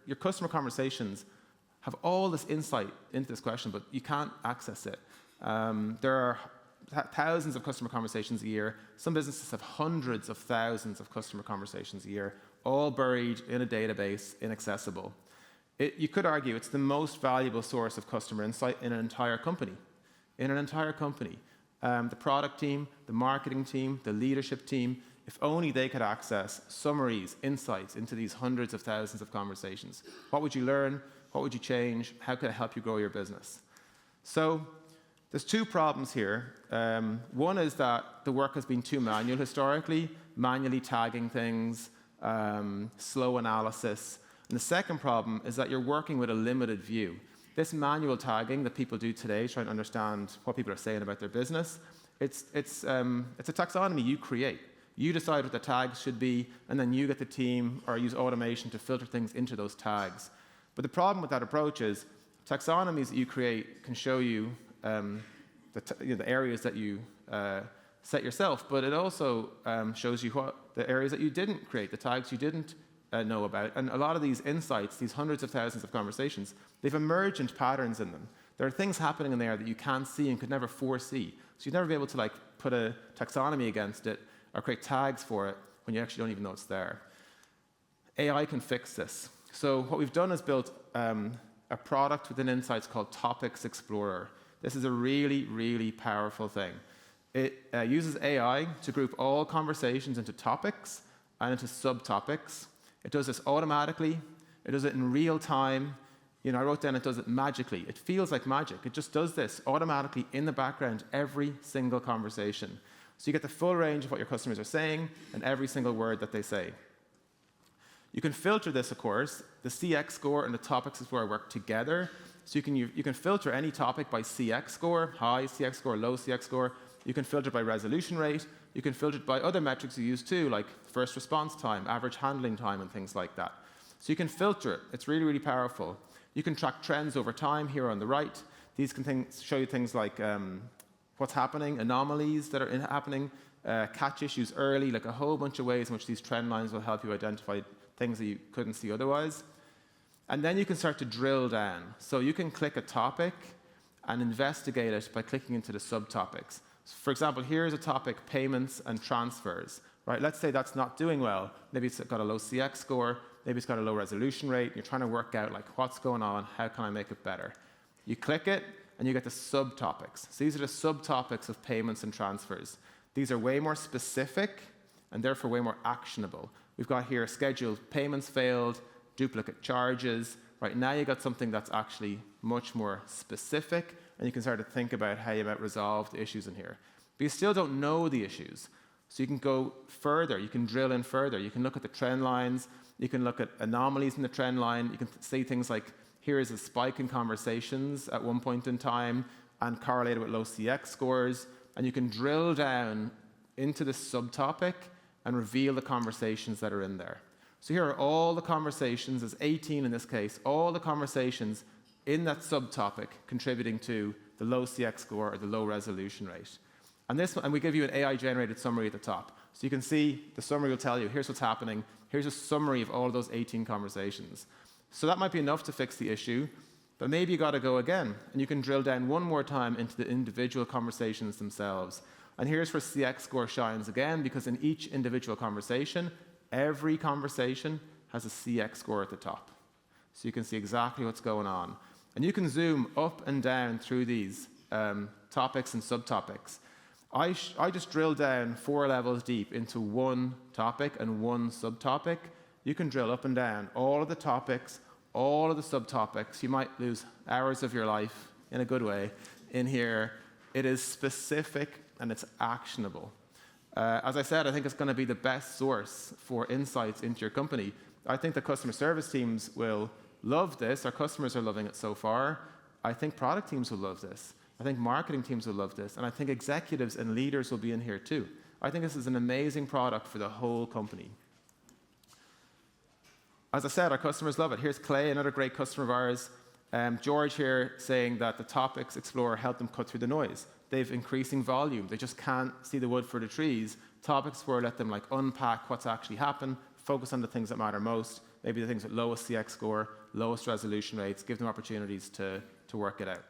your customer conversations have all this insight into this question, but you can't access it. There are thousands of customer conversations a year. Some businesses have hundreds of thousands of customer conversations a year, all buried in a database, inaccessible. You could argue it's the most valuable source of customer insight in an entire company. The product team, the marketing team, the leadership team, if only they could access summaries, insights into these hundreds of thousands of conversations. What would you learn? What would you change? How could it help you grow your business? So there's two problems here. One is that the work has been too manual historically, manually tagging things, slow analysis. And the second problem is that you're working with a limited view. This manual tagging that people do today, trying to understand what people are saying about their business, it's a taxonomy you create. You decide what the tags should be, and then you get the team or use automation to filter things into those tags. But the problem with that approach is taxonomies that you create can show you the areas that you set yourself, but it also shows you what the areas that you didn't create, the tags you didn't know about. And a lot of these insights, these hundreds of thousands of conversations, they've emergent patterns in them. There are things happening in there that you can't see and could never foresee. So you'd never be able to put a taxonomy against it or create tags for it when you actually don't even know it's there. AI can fix this. So what we've done is built a product within Insights called Topics Explorer. This is a really, really powerful thing. It uses AI to group all conversations into topics and into subtopics. It does this automatically. It does it in real time. I wrote down it does it magically. It feels like magic. It just does this automatically in the background every single conversation. So you get the full range of what your customers are saying and every single word that they say. You can filter this, of course. The CX score and the Topics Explorer work together. So you can filter any topic by CX score, high CX score, low CX score. You can filter by resolution rate. You can filter it by other metrics you use too, like first response time, average handling time, and things like that. So you can filter it. It's really, really powerful. You can track trends over time here on the right. These can show you things like what's happening, anomalies that are happening, catch issues early, like a whole bunch of ways in which these trend lines will help you identify things that you couldn't see otherwise. And then you can start to drill down. So you can click a topic and investigate it by clicking into the subtopics. So for example, here's a topic, payments and transfers. Right? Let's say that's not doing well. Maybe it's got a low CX score. Maybe it's got a low resolution rate. You're trying to work out what's going on. How can I make it better? You click it, and you get the subtopics. So these are the subtopics of payments and transfers. These are way more specific and therefore way more actionable. We've got here scheduled payments failed, duplicate charges. Right now you got something that's actually much more specific, and you can start to think about how you might resolve the issues in here. But you still don't know the issues. So you can go further, you can drill in further. You can look at the trend lines, you can look at anomalies in the trend line, you can say things like, here is a spike in conversations at one point in time and correlated with low CX scores, and you can drill down into this subtopic and reveal the conversations that are in there. So here are all the conversations, there's 18 in this case, all the conversations in that subtopic contributing to the low CX score or the low resolution rate. And we give you an AI-generated summary at the top. So you can see the summary will tell you, here's what's happening, here's a summary of all of those 18 conversations. So that might be enough to fix the issue, but maybe you got to go again, and you can drill down one more time into the individual conversations themselves. And here's where CX score shines again, because in each individual conversation, every conversation has a CX score at the top. So you can see exactly what's going on. And you can zoom up and down through these topics and subtopics. I just drilled down 4 levels deep into one topic and one subtopic. You can drill up and down all of the topics, all of the subtopics. You might lose hours of your life, in a good way, in here. It is specific and it's actionable. As I said, I think it's going to be the best source for insights into your company. I think the customer service teams will love this. Our customers are loving it so far. I think product teams will love this. I think marketing teams will love this. And I think executives and leaders will be in here too. I think this is an amazing product for the whole company. As I said, our customers love it. Here's Clay, another great customer of ours. George here saying that the Topics Explorer helped them cut through the noise. They've increasing volume. They just can't see the wood for the trees. Topics Explorer let them unpack what's actually happened, focus on the things that matter most, maybe the things with lowest CX score, lowest resolution rates, give them opportunities to work it out.